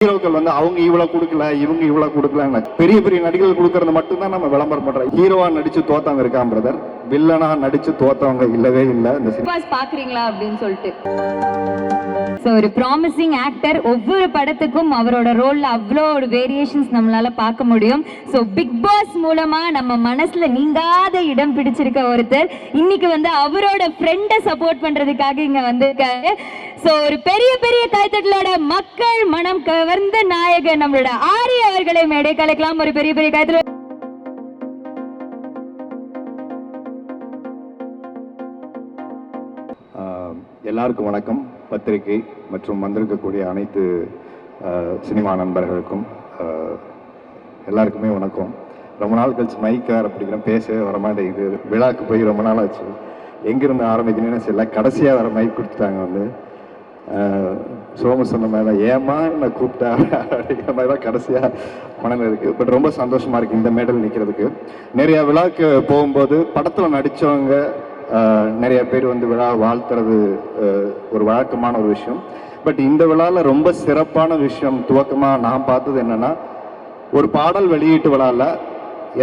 ஹீரோக்கள் வந்து அவங்க இவ்வளவு கொடுக்கல, இவங்க இவ்வளவு கொடுக்கல. பெரிய பெரிய நடிகர்கள் கொடுக்கறது மட்டும்தான் நம்ம விளம்பரம் பண்றோம். ஹீரோவா நடிச்சு தோத்தவங்க இருக்கான் பிரதர், வில்லனா நடிச்சு தோத்தவங்க இல்லவே இல்லை. இந்த சினிமா பாக்குறீங்களா அப்படின்னு சொல்லிட்டு ஒரு ப்ராமிசிங் ஆக்டர், ஒவ்வொரு படத்துக்கும் அவரோட ரோல்ல அவ்வளோ ஒரு வேரியேஷன்ஸ் நம்மளால பார்க்க முடியும். ஸோ பிக் பாஸ் மூலமா நம்ம மனசுல நீங்காத இடம் பிடிச்சிருக்க ஒருத்தர் இன்னைக்கு வந்து அவரோட ஃப்ரெண்டை சப்போர்ட் பண்றதுக்காக இங்க வந்திருக்காரு. ஸோ ஒரு பெரிய பெரிய கைத்தட்டலோட மக்கள் மனம் கவர்ந்த நாயகன் நம்மளோட ஆரிய அவர்களை மேடை கலைக்கலாம். ஒரு பெரிய பெரிய கைத்தட்டல். எல்லாருக்கும் வணக்கம். பத்திரிகை மற்றும் வந்திருக்கக்கூடிய அனைத்து சினிமா நண்பர்களுக்கும் எல்லாருக்குமே வணக்கம். ரொம்ப நாள் கழிச்சு மைக்கார் அப்படிங்கிற பேசவே வரமாட்டேங்குது. விழாக்கு போய் ரொம்ப நாள் ஆச்சு. எங்கிருந்து ஆரம்பிக்கணும்னு சில கடைசியாக வர மைக் கொடுத்துட்டாங்க. வந்து சோமு சொன்ன மாதிரி தான், ஏமா நான் கூப்பிட்டா அப்படிங்கிற மாதிரி தான் கடைசியாக மனதில் இருக்குது. பட் ரொம்ப சந்தோஷமாக இருக்குது இந்த மேடல் நிற்கிறதுக்கு. நிறையா விழாக்கு போகும்போது படத்தில் நடித்தவங்க நிறைய பேர் வந்து விழா வாழ்த்துறது ஒரு வழக்கமான ஒரு விஷயம். பட் இந்த விழாவில் ரொம்ப சிறப்பான விஷயம் துவக்கமாக நான் பார்த்தது என்னென்னா, ஒரு பாடல் வெளியீட்டு விழாவில்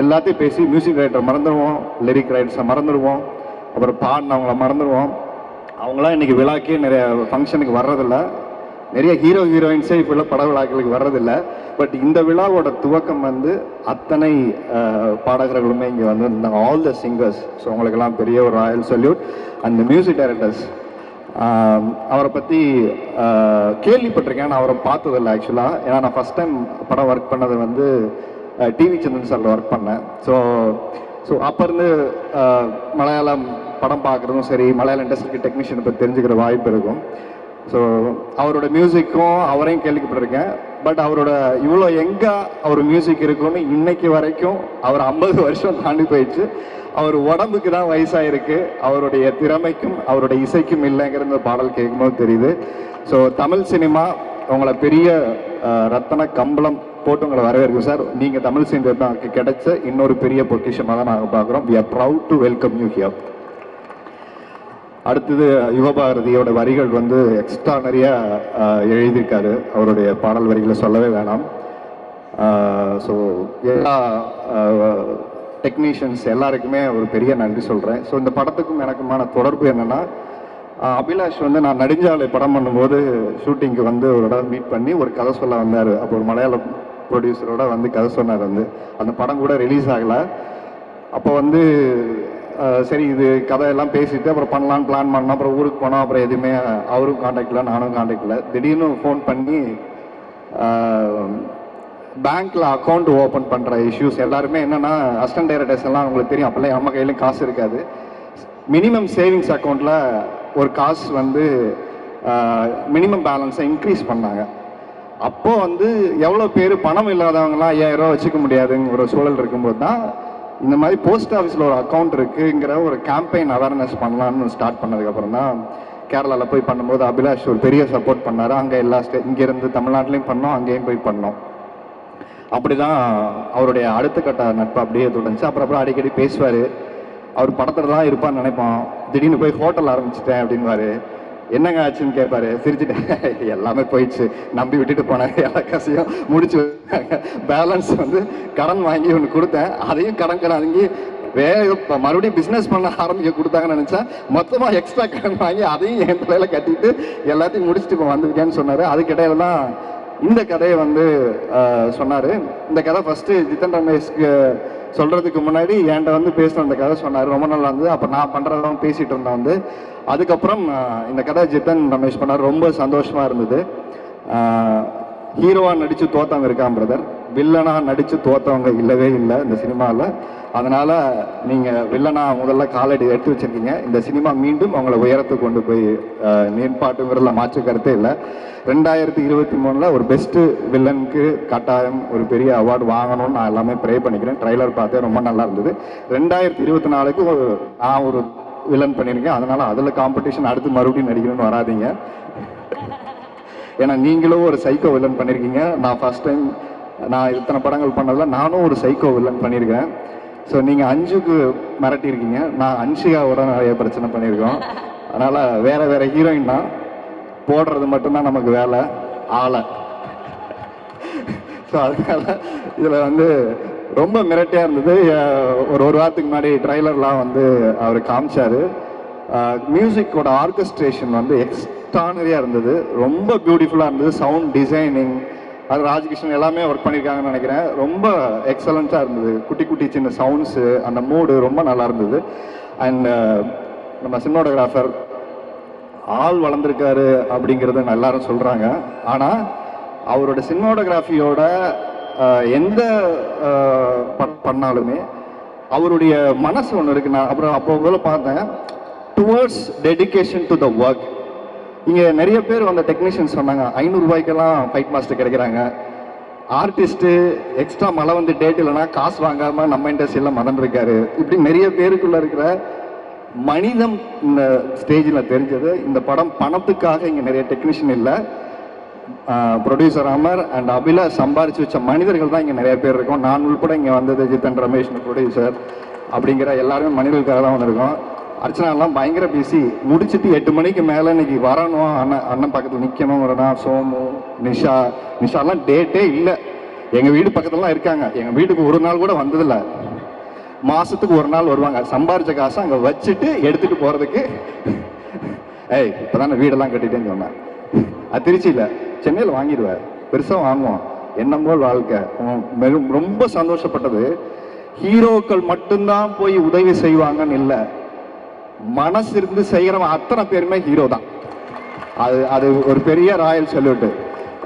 எல்லாத்தையும் பேசி மியூசிக் ரைட்டர் மறந்துடுவோம், லிரிக் ரைட்டர்ஸை மறந்துடுவோம், அப்புறம் பாடினவங்கள மறந்துடுவோம். அவங்களாம் இன்றைக்கி விழாக்கே நிறைய ஃபங்க்ஷனுக்கு வர்றதில்ல. நிறைய ஹீரோ ஹீரோயின்ஸே இப்போ பட விழாக்களுக்கு வர்றதில்லை. பட் இந்த விழாவோட துவக்கம் வந்து அத்தனை பாடகர்களுமே இங்கே வந்து இருந்தாங்க, ஆல் த சிங்கர்ஸ். ஸோ அவங்களுக்கெல்லாம் பெரிய ஒரு ராயல் சல்யூட். அந்த மியூசிக் டைரக்டர்ஸ், அவரை பற்றி கேள்விப்பட்டிருக்கேன், நான் அவரை பார்த்ததில்லை ஆக்சுவலாக. ஏன்னா நான் ஃபஸ்ட் டைம் படம் ஒர்க் பண்ணது வந்து டிவி சந்திரன் சாரில் ஒர்க் பண்ணேன். ஸோ அப்போ இருந்து மலையாளம் படம் பார்க்குறதும் சரி, மலையாள இண்டஸ்ட்ரிக்கு டெக்னீஷியனை பற்றி தெரிஞ்சுக்கிற வாய்ப்பு இருக்கும். ஸோ அவரோட மியூசிக்கும் அவரையும் கேள்விப்பட்டிருக்கேன். பட் அவரோட இவ்வளோ எங்கே அவர் மியூசிக் இருக்குன்னு இன்னைக்கு வரைக்கும், அவர் 50 வருஷம் தாண்டி போயிடுச்சு. அவர் உடம்புக்கு தான் வயசாயிருக்கு, அவருடைய திறமைக்கும் அவருடைய இசைக்கும் இல்லைங்கிற இந்த பாடல் கேட்கும்போது தெரியுது. ஸோ தமிழ் சினிமா உங்களை பெரிய ரத்தன கம்பளம் போட்டு உங்களை வரவேற்கும் சார். நீங்கள் தமிழ் சினிமாவுக்கு கிடைச்ச இன்னொரு பெரிய பொக்கிஷமாக தான் நாங்கள் பார்க்குறோம். We are proud to welcome you here. அடுத்தது யுகபாரதியோட வரிகள் வந்து எக்ஸ்ட்ரா நிறைய எழுதியிருக்காரு. அவருடைய பாடல் வரிகளை சொல்லவே வேணாம். ஸோ எல்லா டெக்னீஷியன்ஸ் எல்லாருக்குமே ஒரு பெரிய நன்றி சொல்கிறேன். ஸோ இந்த படத்துக்கும் எனக்குமான தொடர்பு என்னென்னா, அபிலாஷ் வந்து நான் நெடுஞ்சாலை படம் பண்ணும்போது ஷூட்டிங்க்கு வந்து ஒரு இடம் மீட் பண்ணி ஒரு கதை சொல்ல வந்தார். அப்போ ஒரு மலையாள ப்ரொடியூசரோட வந்து கதை சொன்னார். வந்து அந்த படம் கூட ரிலீஸ் ஆகலை. அப்போ வந்து சரி இது கதையெல்லாம் பேசிட்டு அப்புறம் பண்ணலான்னு பிளான் பண்ணோம். அப்புறம் ஊருக்கு போனோம். அப்புறம் எதுவுமே அவரும் காண்டாக்ட் இல்லை, நானும் காண்டாக்ட் இல்லை. திடீர்னு ஃபோன் பண்ணி பேங்க்கில் அக்கௌண்ட் ஓப்பன் பண்ணுற இஷ்யூஸ் எல்லாருமே என்னென்னா, அசிஸ்டன்ட் டைரக்டர்ஸ் எல்லாம் உங்களுக்கு தெரியும், அப்போல்லாம் நம்ம கையிலையும் காசு இருக்காது. மினிமம் சேவிங்ஸ் அக்கௌண்ட்டில் ஒரு காசு வந்து மினிமம் பேலன்ஸை இன்க்ரீஸ் பண்ணாங்க. அப்போது வந்து எவ்வளோ பேர் பணம் இல்லாதவங்களாம் 5000 ரூபா வச்சுக்க முடியாதுங்கிற ஒரு சூழல் இருக்கும்போது தான் இந்த மாதிரி போஸ்ட் ஆஃபீஸில் ஒரு அக்கௌண்ட் இருக்குங்கிற ஒரு கேம்பெயின் அவேர்னஸ் பண்ணலான்னு ஸ்டார்ட் பண்ணதுக்கப்புறம் தான் கேரளாவில் போய் பண்ணும்போது அபிலாஷ் ஒரு பெரிய சப்போர்ட் பண்ணார். அங்கே எல்லா இங்கேருந்து தமிழ்நாட்டிலையும் பண்ணோம், அங்கேயும் போய் பண்ணோம். அப்படி தான் அவருடைய அடுத்த கட்ட நட்பு அப்படியே தொடர்ந்துச்சு. அப்புறம் அடிக்கடி பேசுவார். அவர் படத்தில் தான் இருப்பான்னு நினைப்போம். திடீர்னு போய் ஹோட்டல் ஆரம்பிச்சிட்டேன் அப்படின்வாரு. என்னங்க ஆச்சுன்னு கேட்பாரு. சிரிச்சுட்டேன், எல்லாமே போயிடுச்சு, நம்பி விட்டுட்டு போனேன், எல்லா காசையும் முடிச்சு பேலன்ஸ் வந்து கடன் வாங்கி ஒன்று கொடுத்தேன், அதையும் கடன் வாங்கி வேற மறுபடியும் பிஸ்னஸ் பண்ண ஆரம்பிக்க கொடுத்தாங்கன்னு நினச்சேன். மொத்தமாக எக்ஸ்ட்ரா கடன் வாங்கி அதையும் என் தலையில் கட்டிட்டு எல்லாத்தையும் முடிச்சுட்டு இப்போ வந்திருக்கேன்னு சொன்னார். அதுக்கிடையில தான் இந்த கதையை வந்து சொன்னார். இந்த கதை ஃபஸ்ட்டு ஜித்தன் ரமேஷ்க்கு சொல்கிறதுக்கு முன்னாடி என்கிட்ட வந்து பேசின அந்த கதை சொன்னார். ரொம்ப நல்லா இருந்தது. அப்போ நான் பண்ணுறதான் பேசிகிட்டு இருந்தேன். வந்து அதுக்கப்புறம் இந்த கதை ஜித்தன் ரமேஷ் பண்ணார். ரொம்ப சந்தோஷமாக இருந்தது. ஹீரோவாக நடித்து தோத்தவங்க இருக்கான் பிரதர், வில்லனாக நடித்து தோத்தவங்க இல்லவே இல்லை இந்த சினிமாவில். அதனால் நீங்கள் வில்லனாக முதல்ல காலடி எடுத்து வச்சுருக்கீங்க. இந்த சினிமா மீண்டும் அவங்கள உயரத்துக்கு கொண்டு போய் மேம்பாட்டுங்கிறதுல மாற்று கருத்தே இல்லை. 2023 ஒரு பெஸ்ட்டு வில்லனுக்கு கட்டாயம் ஒரு பெரிய அவார்டு வாங்கணும்னு நான் எல்லாமே ப்ரே பண்ணிக்கிறேன். ட்ரைலர் பார்த்தேன், ரொம்ப நல்லா இருந்தது. 2024க்கு நான் ஒரு வில்லன் பண்ணியிருக்கேன். அதனால் அதில் காம்படிஷன் அடுத்து மறுபடியும் நடிக்கணும்னு வராதிங்க. ஏன்னா நீங்களும் ஒரு சைக்கோ வில்லன் பண்ணியிருக்கீங்க. நான் ஃபஸ்ட் டைம் நான் இத்தனை படங்கள் பண்ணதில் நானும் ஒரு சைக்கோ வில்லன் பண்ணியிருக்கேன். ஸோ நீங்கள் அஞ்சுக்கு மிரட்டியிருக்கீங்க, நான் அன்ஷிகாவோட நிறைய பிரச்சனை பண்ணியிருக்கோம். அதனால் வேறு வேறு ஹீரோயின் தான் போடுறது மட்டும்தான் நமக்கு வேலை. ஆளை ஸோ அதனால இதில் வந்து ரொம்ப மிரட்டியாக இருந்தது. ஒரு வாரத்துக்கு முன்னாடி ட்ரைலர்லாம் வந்து அவர் காமிச்சார். மியூசிக்கோட ஆர்கெஸ்ட்ரேஷன் வந்து எக்ஸ்ட்ரானரியாக இருந்தது, ரொம்ப பியூட்டிஃபுல்லாக இருந்தது. சவுண்ட் டிசைனிங் அது ராஜகிருஷ்ணன் எல்லாமே ஒர்க் பண்ணியிருக்காங்கன்னு நினைக்கிறேன். ரொம்ப எக்ஸலண்ட்டாக இருந்தது. குட்டி குட்டி சின்ன சவுண்ட்ஸு, அந்த மூடு ரொம்ப நல்லா இருந்தது. அண்ட் நம்ம சினிமாட்டோகிராஃபர் ஆள் வளர்ந்துருக்காரு அப்படிங்கிறத எல்லாரும் சொல்கிறாங்க. ஆனால் அவரோட சினிமாட்டோகிராஃபியோட எந்த பண்ணாலுமே அவருடைய மனசு ஒன்று இருக்கு. நான் அப்புறம் போல பார்த்தேன், towards dedication to the work. இங்கே நிறைய பேர் வந்த டெக்னீஷியன்ஸ் சொன்னாங்க 500 ரூபாய்க்கெல்லாம் ஃபைட் மாஸ்டர் கிடைக்கிறாங்க. ஆர்டிஸ்ட்டு எக்ஸ்ட்ரா மழை வந்து டேட் இல்லைனா காசு வாங்காமல் நம்ம இண்டஸ்ட்ரியில் மறந்துருக்காரு. இப்படி நிறைய பேருக்குள்ளே இருக்கிற மனிதம் இந்த ஸ்டேஜில் தெரிஞ்சது. இந்த படம் பணத்துக்காக இங்கே நிறைய டெக்னீஷியன் இல்லை, ப்ரொடியூசர் அமர் அண்ட் அபிலா சம்பாரிச்சு வச்ச மனிதர்கள் தான் இங்கே நிறைய பேர் இருக்கோம். நான் உள்பட இங்கே வந்தது ஜித்தன் ரமேஷ் ப்ரொடியூசர் அப்படிங்கிற எல்லாருமே மனிதர்களுக்காக தான் வந்திருக்கோம். அர்ச்சனாலாம் பயங்கர பிஸி, முடிச்சுட்டு 8 மணிக்கு மேலே இன்னைக்கு வரணும், அண்ணன் பக்கத்தில் நிற்கணுங்கிறதா. சோமு, நிஷாலாம் டேட்டே இல்லை. எங்கள் வீடு பக்கத்துலலாம் இருக்காங்க, எங்கள் வீட்டுக்கு ஒரு நாள் கூட வந்ததில்லை. மாதத்துக்கு ஒரு நாள் வருவாங்க, சம்பாரிச்ச காசை அங்கே வச்சுட்டு எடுத்துகிட்டு போகிறதுக்கு. ஏய் இப்போ தான் வீடெல்லாம் கட்டிட்டேன்னு சொன்னேன். அது திருச்சியில், சென்னையில் வாங்கிடுவேன், பெருசாக வாங்குவோம். எண்ணம் போல் வாழ்க்கை. ரொம்ப சந்தோஷப்பட்டது, ஹீரோக்கள் மட்டும்தான் போய் உதவி செய்வாங்கன்னு இல்லை, மனசு இருந்து செய்கிறவன் அத்தனை பேருமே ஹீரோ தான். அது ஒரு பெரிய ராயல் சல்யூட்டு.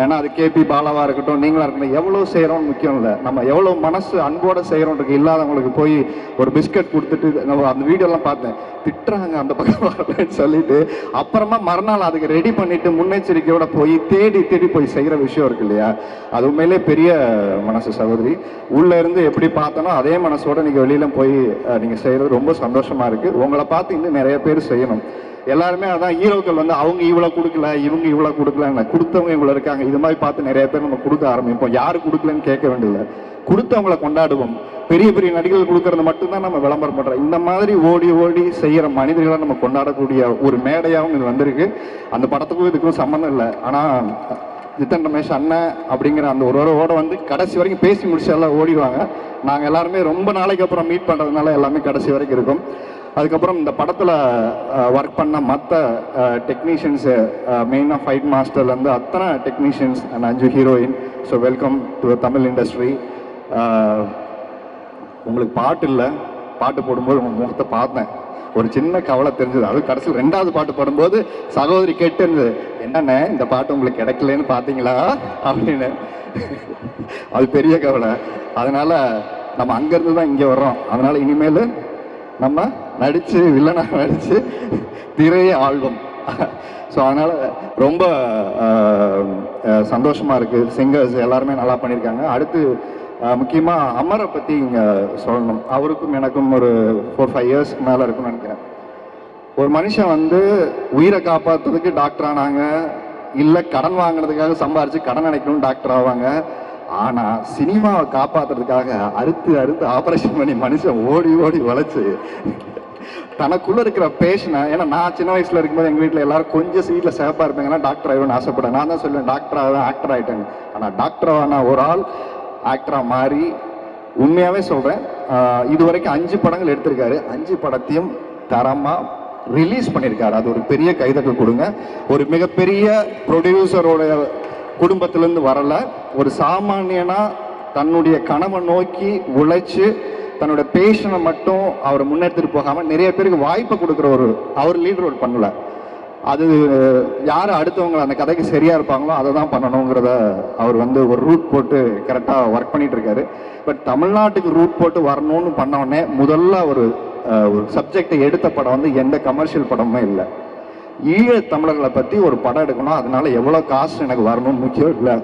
ஏன்னா அது கேபி பாலாவாக இருக்கட்டும், நீங்களாக இருக்கட்டும், எவ்வளோ செய்கிறோம் முக்கியம் இல்லை, நம்ம எவ்வளோ மனசு அன்போடு செய்கிறோன்றது. இல்லாதவங்களுக்கு போய் ஒரு பிஸ்கட் கொடுத்துட்டு, நம்ம அந்த வீடியோலாம் பார்த்தேன், திட்டுறாங்க அந்த பக்கம் வரலன்னு சொல்லிட்டு, அப்புறமா மறுநாள் அதுக்கு ரெடி பண்ணிட்டு முன்னெச்சரிக்கையோட போய் தேடி போய் செய்கிற விஷயம் இருக்கு இல்லையா, அது உண்மையிலே பெரிய மனசு சகோதரி. உள்ளே இருந்து எப்படி பார்த்தனோ அதே மனசோட நீங்கள் வெளியில் போய் நீங்கள் செய்கிறது ரொம்ப சந்தோஷமாக இருக்குது. உங்களை பார்த்து இன்னும் நிறைய பேர் செய்யணும். எல்லாருமே அதான், ஹீரோக்கள் வந்து அவங்க இவ்வளோ கொடுக்கல, இவங்க இவ்வளோ கொடுக்கல, கொடுத்தவங்க இவ்வளோ இருக்காங்க. இது மாதிரி பார்த்து நிறைய பேர் நம்ம கொடுக்க ஆரம்பிப்போம். யாரு கொடுக்கலன்னு கேட்க வேண்டியதில்லை, கொடுத்தவங்களை கொண்டாடுவோம். பெரிய பெரிய நடிகர்கள் கொடுக்கறது மட்டும்தான் நம்ம விளம்பரம் பண்ணுறோம். இந்த மாதிரி ஓடி செய்கிற மனிதர்களை நம்ம கொண்டாடக்கூடிய ஒரு மேடையாகவும் இது வந்திருக்கு. அந்த படத்துக்கும் இதுக்கும் சம்மந்தம் இல்லை. ஆனால் ஜித்தன் ரமேஷ் அண்ணன் அப்படிங்கிற அந்த ஒரு வந்து கடைசி வரைக்கும் பேசி முடிச்சு எல்லாம் ஓடிடுவாங்க. நாங்கள் எல்லாருமே ரொம்ப நாளைக்கு அப்புறம் மீட் பண்ணுறதுனால எல்லாமே கடைசி வரைக்கும் இருக்கும். அதுக்கப்புறம் இந்த படத்தில் ஒர்க் பண்ண மற்ற டெக்னீஷியன்ஸு, மெயினாக ஃபைட் மாஸ்டர்லேருந்து அத்தனை technicians and 5 heroine. So welcome to Tamil industry. உங்களுக்கு பாட்டு இல்லை, பாட்டு போடும்போது உங்கள் முகத்தை பார்த்தேன், ஒரு சின்ன கவலை தெரிஞ்சது. அது கடைசியில் 2வது பாட்டு பாடும்போது சகோதரி கேட்டு இருந்தது, என்னென்ன இந்த பாட்டு உங்களுக்கு கிடைக்கலன்னு பார்த்தீங்களா அப்படின்னு. அது பெரிய கவலை. அதனால் நம்ம அங்கேருந்து தான் இங்கே வர்றோம். அதனால் இனிமேல் நம்ம நடித்து வில்லனாக நடித்து திரையை ஆழ்வோம். ஸோ அதனால் ரொம்ப சந்தோஷமாக இருக்குது. சிங்கர்ஸ் எல்லாருமே நல்லா பண்ணியிருக்காங்க. அடுத்து முக்கியமாக அமரை பற்றி இங்கே சொல்லணும். அவருக்கும் எனக்கும் ஒரு 4-5 இயர்ஸ்க்கு மேலே இருக்குன்னு நினைக்கிறேன். ஒரு மனுஷன் வந்து உயிரை காப்பாற்றுறதுக்கு டாக்டர் ஆனாங்க, இல்லை கடன் வாங்கினதுக்காக சம்பாரித்து கடன் அடைக்கணும்னு டாக்டர் ஆவாங்க. ஆனால் சினிமாவை காப்பாற்றுறதுக்காக அறுத்து ஆப்ரேஷன் பண்ணி மனுஷன் ஓடி வளைச்சு தனக்குள்ளே இருக்கிற பேஷனை. ஏன்னா நான் சின்ன வயசில் இருக்கும்போது எங்கள் வீட்டில் எல்லாரும் கொஞ்சம் சீட்டில் சேஃபாக இருப்பாங்கன்னா டாக்டர் ஆகணும்னு ஆசைப்பட்டேன். நான் தான் சொல்லுவேன் டாக்டர் ஆக ஆக்டர் ஆகிட்டேங்க. ஆனால் டாக்டர் ஆன ஒரு ஆள் ஆக்டராக மாறி, உண்மையாகவே சொல்கிறேன், இது வரைக்கும் 5 படங்கள் எடுத்திருக்காரு. 5 படத்தையும் தரமாக ரிலீஸ் பண்ணியிருக்காரு. அது ஒரு பெரிய கைதட்டல் கொடுங்க. ஒரு மிகப்பெரிய ப்ரொடியூசரோட குடும்பத்திலேருந்து வரல, ஒரு சாமானியனாக தன்னுடைய கனவை நோக்கி உழைச்சி தன்னோட பேஷனை மட்டும் அவர் முன்னெடுத்துட்டு போகாமல் நிறைய பேருக்கு வாய்ப்பை கொடுக்குற அவர் லீட் ரோல் பண்ணல. அது யார் அடுத்தவங்க அந்த கதைக்கு சரியாக இருப்பாங்களோ அதை தான் பண்ணணுங்கிறத அவர் வந்து ஒரு ரூட் போட்டு கரெக்டாக ஒர்க் பண்ணிட்டு இருக்காரு. பட் தமிழ்நாட்டுக்கு ரூட் போட்டு வரணும்னு பண்ணோடனே முதல்ல ஒரு சப்ஜெக்டை எடுத்த படம் வந்து எந்த கமர்ஷியல் படமுமே இல்லை. ஈழ தமிழர்களை பற்றி ஒரு படம் எடுக்கணும், அதனால எவ்வளோ காசு எனக்கு வரணும்னு முக்கியம் இல்லை,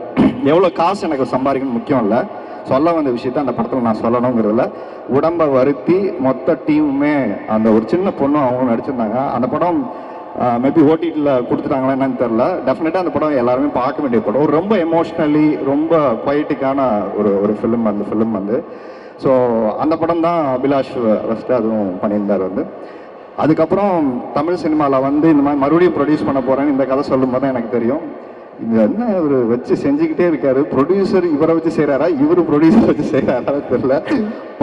எவ்வளோ காசு எனக்கு சம்பாதிக்கணும்னு முக்கியம் இல்லை, சொல்ல வந்த விஷயத்த அந்த படத்தில் நான் சொல்லணுங்கிறதுல உடம்பை வருத்தி மொத்த டீமுமே, அந்த ஒரு சின்ன பொண்ணும் அவங்க நடிச்சிருந்தாங்க. அந்த படம் மேபி ஓடிடியில் கொடுத்துட்டாங்களா என்னன்னு தெரில. டெஃபினட்டாக அந்த படம் எல்லாருமே பார்க்க வேண்டிய படம். ஒரு ரொம்ப எமோஷ்னலி ரொம்ப பொயட்டிக்கான ஒரு ஃபிலிம். அந்த ஃபிலிம் வந்து ஸோ அந்த படம் தான் அபிலாஷ் ஃபஸ்ட்டு அதுவும் பண்ணியிருந்தார் வந்து. அதுக்கப்புறம் தமிழ் சினிமாவில் வந்து இந்த மாதிரி மறுபடியும் ப்ரொடியூஸ் பண்ண போகிறேன்னு இந்த கதை சொல்லும் போது தான் எனக்கு தெரியும் இது என்ன இவர் வச்சு செஞ்சுக்கிட்டே இருக்காரு, ப்ரொடியூசர் இவரை வச்சு செய்கிறாரா, இவர் ப்ரொடியூசர் வச்சு செய்கிறாரா தெரியல,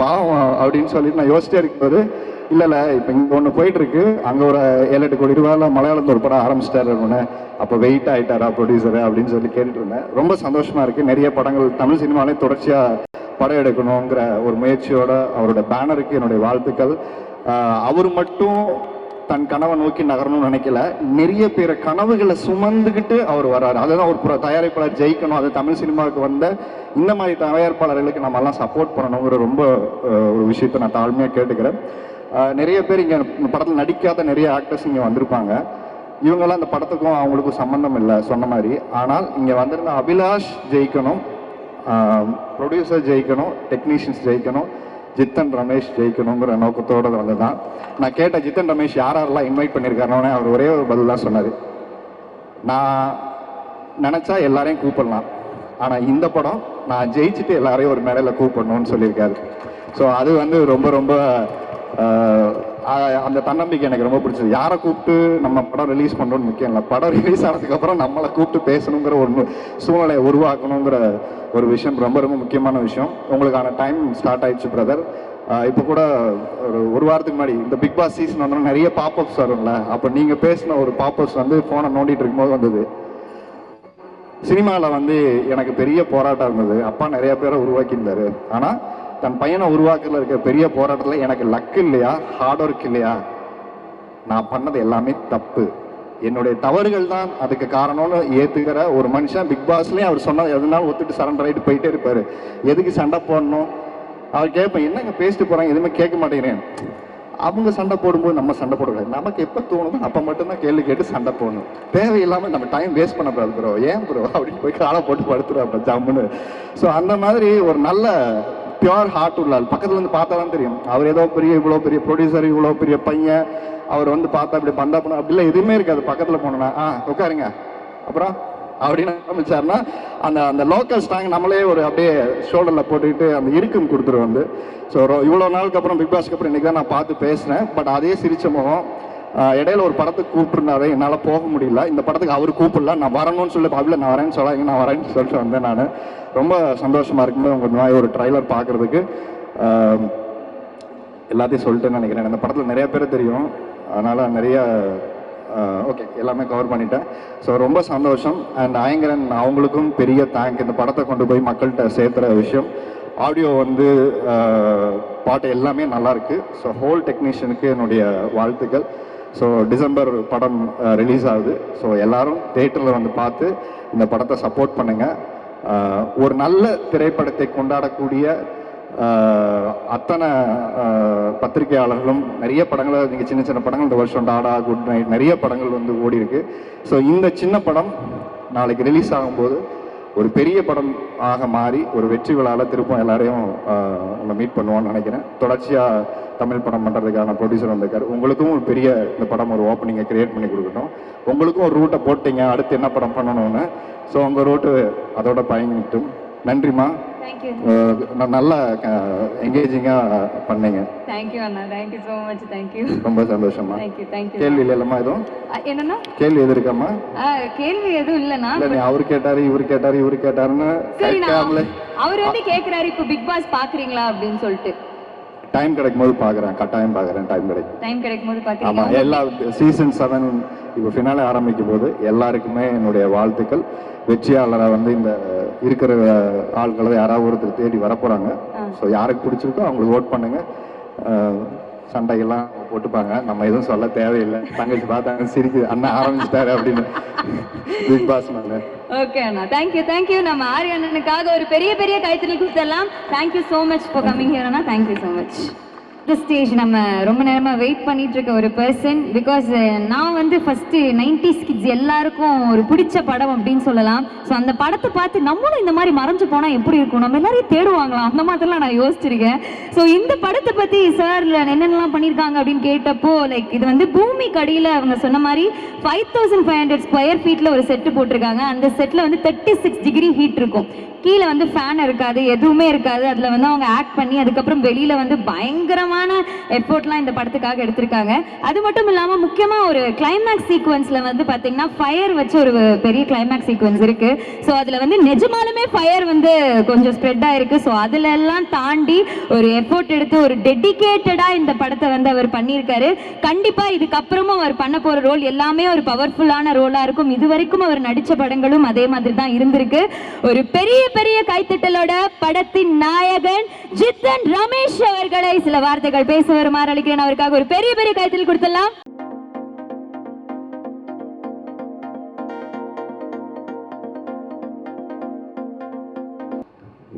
பாவம் அப்படின்னு சொல்லிட்டு நான் யோசிச்சிட்டே இருக்கும்போது, இல்லை இப்போ இங்கே ஒன்று போயிட்டுருக்கு, அங்கே ஒரு 7-8 கோடி ரூபாயில் மலையாளத்தில் ஒரு படம் ஆரம்பிச்சிட்டாரு ஒன்று, அப்போ வெயிட் ஆகிட்டாரா ப்ரொடியூசரு அப்படின்னு சொல்லி கேட்டுட்டு இருந்தேன். ரொம்ப சந்தோஷமாக இருக்குது. நிறைய படங்கள் தமிழ் சினிமாலே தொடர்ச்சியாக படம் எடுக்கணுங்கிற ஒரு முயற்சியோட அவரோட பேனருக்கு என்னுடைய வாழ்த்துக்கள். அவர் மட்டும் தன் கனவை நோக்கி நகரணும்னு நினைக்கல, நிறைய பேர் கனவுகளை சுமந்துக்கிட்டு அவர் வர்றாரு. அதுதான் ஒரு தயாரிப்பாளர் ஜெயிக்கணும், அது தமிழ் சினிமாவுக்கு வந்த இந்த மாதிரி தயாரிப்பாளர்களுக்கு நம்ம எல்லாம் சப்போர்ட் பண்ணணுங்கிற ரொம்ப ஒரு விஷயத்தை நான் தாழ்மையாக கேட்டுக்கிறேன். நிறைய பேர் இங்கே படத்தில் நடிக்காத நிறைய ஆக்டர்ஸ் இங்கே வந்திருப்பாங்க. இவங்கெல்லாம் அந்த படத்துக்கும் அவங்களுக்கும் சம்மந்தம் இல்லை சொன்ன மாதிரி. ஆனால் இங்கே வந்திருந்த அபிலாஷ் ஜெயிக்கணும், ப்ரொடியூசர் ஜெயிக்கணும், டெக்னீஷியன்ஸ் ஜெயிக்கணும், ஜித்தன் ரமேஷ் ஜெயிக்கணுங்கிற நோக்கத்தோடு வந்து தான் நான் கேட்ட. ஜித்தன் ரமேஷ் யாரெல்லாம் இன்வைட் பண்ணியிருக்காருன்னு அவர் ஒரே ஒரு பதில் தான் சொன்னார். நான் நினச்சா எல்லாரையும் கூப்பிடலாம், ஆனால் இந்த படம் நான் ஜெயிச்சுட்டு எல்லாரையும் ஒரு மேடையில் கூப்பிடணும்னு சொல்லியிருக்காரு. ஸோ அது வந்து ரொம்ப ரொம்ப அந்த தன்னம்பிக்கை எனக்கு ரொம்ப பிடிச்சது. யாரை கூப்பிட்டு நம்ம படம் ரிலீஸ் பண்ணுறோன்னு முக்கியம் இல்லை, படம் ரிலீஸ் ஆனதுக்கப்புறம் நம்மளை கூப்பிட்டு பேசணுங்கிற ஒரு சூழ்நிலையை உருவாக்கணுங்கிற ஒரு விஷயம் ரொம்ப ரொம்ப முக்கியமான விஷயம். உங்களுக்கான டைம் ஸ்டார்ட் ஆயிடுச்சு பிரதர். இப்போ கூட ஒரு வாரத்துக்கு முன்னாடி இந்த பிக் பாஸ் சீசன் வந்தோம்னா நிறைய பாப்அப்ஸ் வரும்ல, அப்போ நீங்கள் பேசின ஒரு பாப்அப்ஸ் வந்து ஃபோனை நோண்டிட்டு இருக்கும்போது வந்தது. சினிமாவில் வந்து எனக்கு பெரிய போராட்டம் இருந்தது, அப்பா நிறைய பேரை உருவாக்கியிருந்தாரு, ஆனால் தன் பையனை உருவாக்குறதுல இருக்க பெரிய போராட்டத்தில் எனக்கு லக் இல்லையா, ஹார்ட் ஒர்க் இல்லையா, நான் பண்ணது எல்லாமே தப்பு, என்னுடைய தவறுகள் தான் அதுக்கு காரணம்னு ஏற்றுக்கிற ஒரு மனுஷன் பிக் பாஸ்லேயும் அவர் சொன்னது எதுனாலும் ஒத்துட்டு சரண்டர் ஆகிட்டு போயிட்டே இருப்பார். எதுக்கு சண்டை போடணும் அவர் கேட்பேன், என்னங்க பேசிட்டு போகிறாங்க எதுவுமே கேட்க மாட்டேங்கிறேன். அவங்க சண்டை போடும்போது நம்ம சண்டை போடக்கூடாது, நமக்கு எப்போ தோணுதோ அப்போ மட்டும்தான் கேள்வி கேட்டு சண்டை போடணும், தேவையில்லாமல் நம்ம டைம் வேஸ்ட் பண்ணக்கூடாது ப்ரோ, ஏன் ப்ரோ அப்படின்னு போய் காலை போட்டு படுத்துறோம் அப்போ ஜம்முன்னு. ஸோ அந்த மாதிரி ஒரு நல்ல பியூர் ஹார்ட் உள்ள ஆள் பக்கத்துல வந்து பார்த்தா தான் தெரியும். அவர் ஏதோ இவ்வளோ பெரிய ப்ரொடியூசர், இவ்வளோ பெரிய பையன், அவர் வந்து பார்த்தா அப்படி பந்தா பண்ண அப்படிலாம் எதுவுமே இருக்காது. பக்கத்தில் போனோன்னா உட்காருங்க அப்புறம் அப்படின்னு ஆரம்பிச்சாருன்னா அந்த அந்த லோக்கல் ஸ்டாங் நம்மளே ஒரு அப்படியே ஷோல்டரில் போட்டுக்கிட்டு அந்த இருக்கும் கொடுத்துரு வந்து. ஸோ இவ்வளோ நாளுக்கு அப்புறம் பிக் பாஸ்க்கு அப்புறம் இன்றைக்கி தான் நான் பார்த்து பேசினேன். பட் அதே சிரிச்ச முகம். இடையில ஒரு படத்துக்கு கூப்பிட்டுருந்தாரு, என்னால் போக முடியல, இந்த படத்துக்கு அவர் கூப்பிடல, நான் வரணும்னு சொல்லி பப்ளில் நான் வரேன்னு சொல்லாங்க, நான் வரேன்னு சொல்லிட்டு வந்தேன். நான் ரொம்ப சந்தோஷமாக இருக்கும்போது உங்கள் மாதிரி ஒரு ட்ரைலர் பார்க்குறதுக்கு எல்லாத்தையும் சொல்லிட்டேன்னு நினைக்கிறேன். இந்த படத்தில் நிறைய பேர் தெரியும், அதனால் நிறைய ஓகே எல்லாமே கவர் பண்ணிட்டேன். ஸோ ரொம்ப சந்தோஷம். அண்ட் ஐங்கரன் அவங்களுக்கும் பெரிய தேங்க். இந்த படத்தை கொண்டு போய் மக்கள்கிட்ட சேர்த்துற விஷயம், ஆடியோ வந்து பாட்டு எல்லாமே நல்லாயிருக்கு. ஸோ ஹோல் டெக்னீஷியனுக்கு என்னுடைய வாழ்த்துக்கள். ஸோ டிசம்பர் படம் ரிலீஸ் ஆகுது. ஸோ எல்லோரும் தேட்டரில் வந்து பார்த்து இந்த படத்தை சப்போர்ட் பண்ணுங்கள். ஒரு நல்ல திரைப்படத்தை கொண்டாடக்கூடிய அத்தனை பத்திரிகையாளர்களும் நிறைய படங்களை, நீங்கள் சின்ன சின்ன படங்கள் இந்த வருஷம் டாடா, குட் நைட், நிறைய படங்கள் வந்து ஓடி இருக்கு. ஸோ இந்த சின்ன படம் நாளைக்கு ரிலீஸ் ஆகும்போது ஒரு பெரிய படம் ஆக மாறி ஒரு வெற்றி விழாவில் திருப்பம் எல்லாரையும் நம்ம மீட் பண்ணுவோம்னு நினைக்கிறேன். தொடர்ச்சியாக தமிழ் படம் பண்ணுறதுக்கான ப்ரொடியூசர் வந்திருக்காரு. உங்களுக்கும் ஒரு பெரிய இந்த படம் ஒரு ஓப்பனிங்கை கிரியேட் பண்ணி கொடுக்கட்டும். உங்களுக்கும் ஒரு ரூட்டை போட்டிங்க அடுத்து என்ன படம் பண்ணணும்னு. ஸோ உங்கள் ரூட்டு அதோட பயணிட்டும். நன்றிம்மா, நல்லா என்கேஜிங்காக பண்ணீங்க. தேங்க்யூ அண்ணா, தேங்க்யூ ஸோ மச். தேங்க்யூ, ரொம்ப சந்தோஷமா. Thank you thank you. கேள்வி இல்லைல்லம்மா எதுவும்? என்னன்னா கேள்வி எது இருக்காம்மா? கேள்வி எதுவும் இல்லைண்ணா. இல்லை நீ அவர் கேட்டாரு இவர் கேட்டாரு இவரு கேட்டாருன்னு அவர் வந்து கேட்குறாரு இப்போ பிக் பாஸ் பார்க்குறீங்களா அப்படின்னு சொல்லிட்டு. டைம் கிடைக்கும் போது பார்க்குறேன், கட்டாயம் பார்க்குறேன். டைம் கிடைக்கும் போது பார்க்குறேன். ஆமாம், எல்லா சீசன் 7 இப்போ ஃபினாலே ஆரம்பிக்கும் போது எல்லாருக்குமே என்னுடைய வாழ்த்துக்கள். வெற்றியாளரை வந்து இந்த இருக்கிற ஆட்களை யாராவது ஒருத்தர் தேடி வரப்போகிறாங்க. ஸோ யாருக்கு பிடிச்சிருக்கோ அவங்களுக்கு ஓட் பண்ணுங்க. சண்டைகள்லாம் போட்டுப்பாங்க, நம்ம எதுவும் சொல்ல தேவையில்லை. தங்கச்சி பார்த்தாங்க சிரிக்குது, அண்ணா ஆரம்பிச்சிட்டாரு அப்படின்னு பிக் பாஸ் மேலே. ஓகே அண்ணா, தேங்க்யூ. நம்ம ஆரிய அண்ணனுக்காக ஒரு பெரிய பெரிய கைத்தறி கொடுத்துடலாம். Thank you so much for coming here Anna. Thank you so much. இந்த ஸ்டேஜ் நம்ம ரொம்ப நேரமாக வெயிட் பண்ணிட்டு இருக்க ஒரு பர்சன். பிகாஸ் நான் வந்து ஃபஸ்ட்டு 90s கிட்ஸ் எல்லாருக்கும் ஒரு பிடிச்ச படம் அப்படின்னு சொல்லலாம். ஸோ அந்த படத்தை பார்த்து நம்மளும் இந்த மாதிரி மறைஞ்சு போனால் எப்படி இருக்கும், நம்ம எல்லாரையும் தேடுவாங்களாம், அந்த மாதிரிலாம் நான் யோசிச்சிருக்கேன். ஸோ இந்த படத்தை பற்றி சார் என்னென்னலாம் பண்ணியிருக்காங்க அப்படின்னு கேட்டப்போ லைக் இது வந்து பூமிக்கு அடியில் அவங்க சொன்ன மாதிரி 5500 ஸ்கொயர் ஃபீட்டில் ஒரு செட்டு போட்டிருக்காங்க. அந்த செட்டில் வந்து 36 டிகிரி ஹீட் இருக்கும். கீழே வந்து ஃபேன் இருக்காது, எதுவுமே இருக்காது. அதில் வந்து அவங்க ஆக்ட் பண்ணி அதுக்கப்புறம் வெளியில் வந்து பயங்கரமாக பயங்கரமான எஃபோர்ட்லாம் இந்த படத்துக்காக எடுத்திருக்காங்க. அது மட்டும் இல்லாமல் முக்கியமாக ஒரு கிளைமேக்ஸ் சீக்வன்ஸில் வந்து பார்த்தீங்கன்னா ஃபயர் வச்சு ஒரு பெரிய கிளைமேக்ஸ் சீக்வன்ஸ் இருக்குது. ஸோ அதில் வந்து நிஜமாலுமே ஃபயர் வந்து கொஞ்சம் ஸ்ப்ரெட் ஆயிருக்கு. ஸோ அதில் எல்லாம் தாண்டி ஒரு எஃபோர்ட் எடுத்து ஒரு டெடிகேட்டடாக இந்த படத்தை வந்து அவர் பண்ணியிருக்காரு. கண்டிப்பாக இதுக்கப்புறமும் அவர் பண்ண போகிற ரோல் எல்லாமே ஒரு பவர்ஃபுல்லான ரோலாக இருக்கும். இது வரைக்கும் அவர் நடித்த படங்களும் அதே மாதிரி தான் இருந்திருக்கு. ஒரு பெரிய பெரிய கைத்தட்டலோட படத்தின் நாயகன் ஜித்தன் ரமேஷ் அவர்களை சில வார்த்தைகள் பேச வருமாறு அளிக்கிறேன். அவருக்காக ஒரு பெரிய பெரிய கைத்தட்டல் கொடுத்துடலாம்.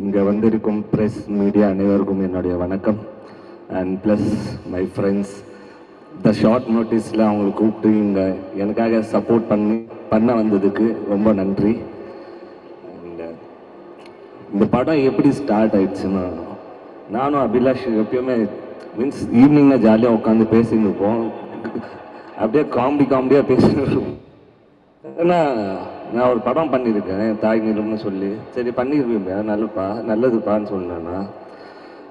இங்கே வந்திருக்கும் ப்ரெஸ் மீடியா அனைவருக்கும் என்னுடைய வணக்கம். அண்ட் ப்ளஸ் மை ஃப்ரெண்ட்ஸ், இந்த ஷார்ட் நோட்டீஸில் அவங்களை கூப்பிட்டு இங்கே எனக்காக சப்போர்ட் பண்ண வந்ததுக்கு ரொம்ப நன்றி. அண்ட் இந்த படம் எப்படி ஸ்டார்ட் ஆயிடுச்சுன்னா, நானும் அபிலாஷ் எப்பயுமே மீன்ஸ் ஈவினிங்கில் ஜாலியாக உட்காந்து பேசின்னு இருப்போம். அப்படியே காமெடியாக பேசின்னு இருப்போம். ஏன்னா நான் ஒரு படம் பண்ணியிருக்கேன் தாய் நிலம்னு சொல்லி, சரி பண்ணியிருப்பேன் நல்லதுப்பான்னு சொன்னேன்னா,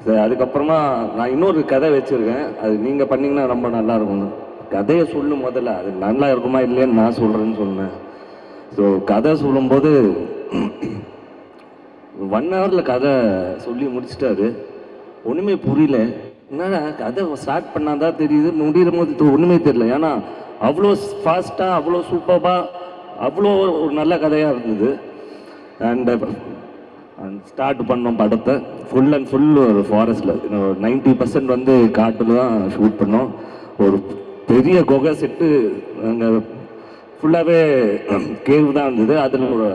சரி அதுக்கப்புறமா நான் இன்னொரு கதை வச்சுருக்கேன், அது நீங்கள் பண்ணிங்கன்னா ரொம்ப நல்லா இருக்கும். கதையை சொல்லும் முதல்ல அது நல்லா இருக்குமா இல்லையான்னு நான் சொல்கிறேன்னு சொன்னேன். ஸோ கதை சொல்லும்போது 1 hour கதை சொல்லி முடிச்சிட்டாரு. ஒன்றுமே புரியல. என்னடா கதை ஸ்டார்ட் பண்ணாதான் தெரியுது, முடியும் போது ஒன்றுமே தெரியல. ஏன்னா அவ்வளோ ஃபாஸ்ட்டாக, அவ்வளோ சூப்பராக, அவ்வளோ ஒரு நல்ல கதையாக இருந்தது. அண்ட் ஸ்டார்ட் பண்ணோம் படத்தை. ஃபுல் அண்ட் ஃபுல் ஒரு ஃபாரஸ்ட்டில் 90% வந்து காட்டில் தான் ஷூட் பண்ணோம். ஒரு பெரிய குகை செட்டு அங்கே ஃபுல்லாகவே கேவு தான் இருந்தது. அதில் ஒரு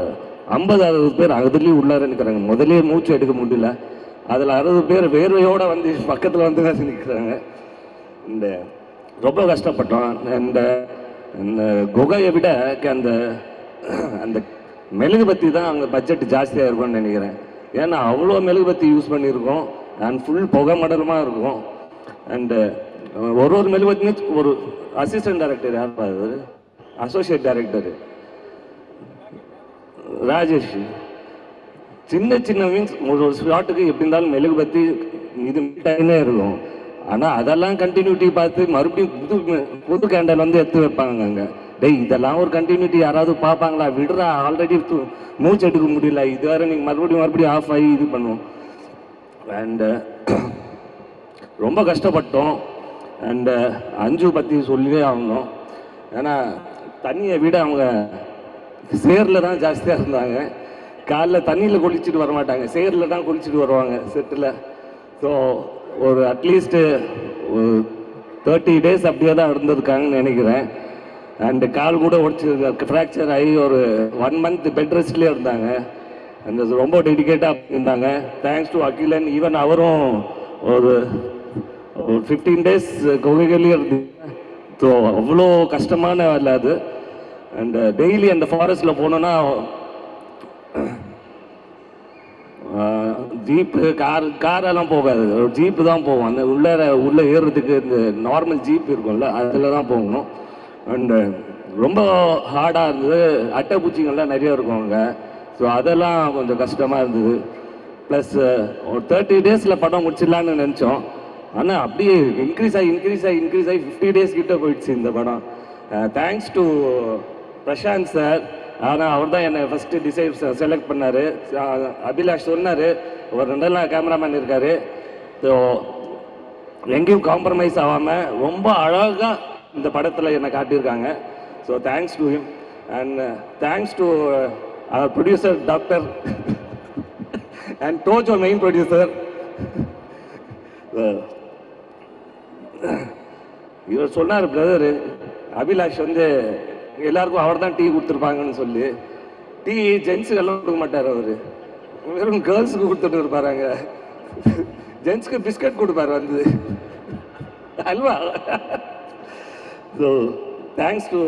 50-60 பேர் அதுலேயும் உள்ளார நிற்கிறாங்க. முதலே மூச்சு எடுக்க முடியல. அதில் 60 பேர் வேர்வையோடு வந்து பக்கத்தில் வந்து நிற்கிறாங்க. இந்த ரொம்ப கஷ்டப்பட்டோம். இந்த குகையை விட அந்த அந்த மெழுகுபத்தி தான் அங்கே பட்ஜெட் ஜாஸ்தியாக இருக்கும்னு நினைக்கிறேன். ஏன்னா அவ்வளோ மெழுகுபத்தி யூஸ் பண்ணியிருக்கோம். அண்ட் ஃபுல் புகை மடலமாக இருக்கும். அண்டு ஒரு மெழுகுபத்தியும் ஒரு அசிஸ்டன்ட் டைரக்டர் யார் பாரு, அசோசியேட் டைரக்டர் ராஜேஷ், சின்ன மீன்ஸ் ஒரு ஷாட்டுக்கு எப்படி இருந்தாலும் மெழுகுபத்தி இது மீட்டாயினே இருக்கும். ஆனால் அதெல்லாம் கண்டினியூட்டி பார்த்து மறுபடியும் புது கேண்டல் வந்து எடுத்து வைப்பாங்க அங்கே. டேய் இதெல்லாம் ஒரு கண்டினியூட்டி யாராவது பார்ப்பாங்களா, விடுறா, ஆல்ரெடி மூச்சு எடுக்க முடியல, இது வேறு நீங்கள் மறுபடியும் ஆஃப் ஆகி இது பண்ணுவோம். அண்டு ரொம்ப கஷ்டப்பட்டோம். அண்டு அஞ்சு பற்றி சொல்லியே ஆகணும். ஏன்னா தண்ணியை விட அவங்க சேரில் தான் ஜாஸ்தியாக இருந்தாங்க. காலைல தண்ணியில் குளிச்சுட்டு வர மாட்டாங்க, சேரில் தான் குளிச்சுட்டு வருவாங்க செட்டில். ஸோ ஒரு அட்லீஸ்ட்டு 30 days அப்படியே தான் இருந்திருக்காங்கன்னு நினைக்கிறேன். அண்டு கால் கூட உடச்சி ஃப்ராக்சர் ஆகி ஒரு 1 month பெட் ரெஸ்ட்லேயே இருந்தாங்க. அந்த ரொம்ப டெடிக்கேட்டாக இருந்தாங்க. Thanks to Akilan. ஈவன் அவரும் ஒரு 15 days குகைகள்லேயே இருந்து. ஸோ அவ்வளோ கஷ்டமான வேலை அது. அண்ட் டெய்லி அந்த ஃபாரஸ்ட்டில் போனோன்னா ஜீப்பு காரெல்லாம் போகாது, ஜீப்பு தான் போவோம். அந்த உள்ளே ஏறுறதுக்கு இந்த நார்மல் ஜீப் இருக்கும்ல, அதில் தான் போகணும். அண்டு ரொம்ப ஹார்டாக இருந்தது. அட்டைப்பூச்சிங்கள்லாம் நிறைய இருக்கும் அங்கே. ஸோ அதெல்லாம் கொஞ்சம் கஷ்டமாக இருந்தது. ப்ளஸ் ஒரு 30 days படம் முடிச்சிடலான்னு நினச்சோம். ஆனால் அப்படியே இன்க்ரீஸ் ஆகி 50 days கிட்ட போயிடுச்சு இந்த படம். Thanks to Prashanth sir. ஆனால் அவர் தான் என்னை ஃபஸ்ட்டு செலக்ட் பண்ணார். அபிலாஷ் சொன்னார் ஒரு 2 நாள் கேமராமேன் இருக்கார். ஸோ எங்கேயும் காம்ப்ரமைஸ் ஆகாமல் ரொம்ப அழகாக இந்த படத்தில் என்னை காட்டியிருக்காங்க. So thanks to him. And thanks to அவர் ப்ரொடியூசர் டாக்டர் அண்ட் டோஜோ மெயின் ப்ரொடியூசர். இவர் சொன்னார், பிரதர் அபிலாஷ் வந்து எல்லாருக்கும் அவர் தான் டீ கொடுத்துருப்பாங்கன்னு சொல்லி. டீ ஜென்ஸுக்கெல்லாம் கொடுக்க மாட்டார் அவர், வெறும் கேர்ள்ஸுக்கு கொடுத்துட்டு இருப்பாருங்க. ஜென்ஸுக்கு பிஸ்கட் கொடுப்பாரு வந்து halwa. So thanks to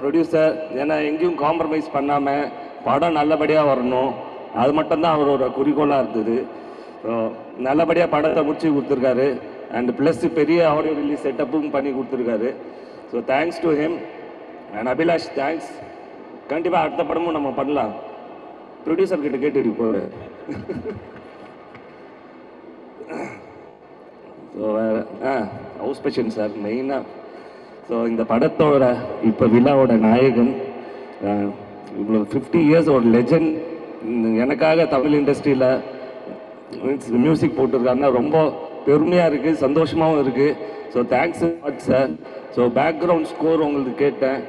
producer. ஏன்னா எங்கேயும் காம்ப்ரமைஸ் பண்ணாமல் படம் நல்லபடியாக வரணும், அது மட்டும்தான் அவரோட குறிக்கோளாக இருந்தது. ஸோ நல்லபடியாக படத்தை முடிச்சு கொடுத்துருக்காரு. அண்ட் ப்ளஸ் பெரிய ஆடியோ ரிலீஸ் செட்டப்பும் பண்ணி கொடுத்துருக்காரு. So thanks to him. And Abhilash thanks. கண்டிப்பாக அடுத்த படமும் நம்ம பண்ணலாம். ப்ரொடியூசர்கிட்ட கேட்டுட்டு போகிறேன். ஸோ ஹவுஸ் பேஷன் சார் மெயினாக. ஸோ இந்த படத்தோட இப்போ விழாவோட நாயகன் இவ்வளோ 50 இயர்ஸ் ஒரு லெஜண்ட் எனக்காக தமிழ் இண்டஸ்ட்ரியில் மியூசிக் போட்டிருக்காருன்னா ரொம்ப பெருமையாக இருக்குது, சந்தோஷமாகவும் இருக்குது. So thanks sir. So background score உங்களுக்கு கேட்டேன்.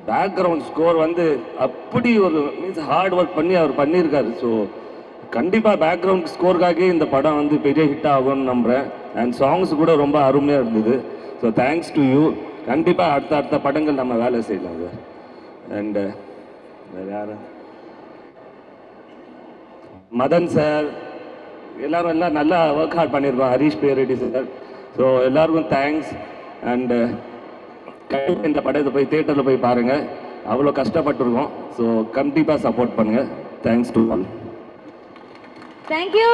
பேக்ரவுண்ட் ஸ்கோர் வந்து அப்படி ஒரு மீன்ஸ் ஹார்ட் ஒர்க் பண்ணி அவர் பண்ணியிருக்காரு. ஸோ கண்டிப்பாக பேக்ரவுண்ட் ஸ்கோருக்காகவே இந்த படம் வந்து பெரிய ஹிட் ஆகும்னு நம்புகிறேன். அண்ட் சாங்ஸ் கூட ரொம்ப அருமையாக இருந்தது. So thanks to you. கண்டிப்பாக அடுத்த படங்கள் நம்ம வேலை செய்யலாம் சார். அண்டு வேறு யார், மதன் சார், எல்லாம் நல்லா ஒர்க் ஹார்ட் பண்ணியிருக்கோம். ஹரீஷ் பேரெட்டி சார். ஸோ எல்லாருக்கும் தேங்க்ஸ். அண்டு இந்த படத்தை போய் தியேட்டரில் போய் பாருங்கள். அவ்வளோ கஷ்டப்பட்டுருக்கோம். ஸோ கண்டிப்பாக சப்போர்ட் பண்ணுங்கள். Thanks to all. தேங்க்யூ.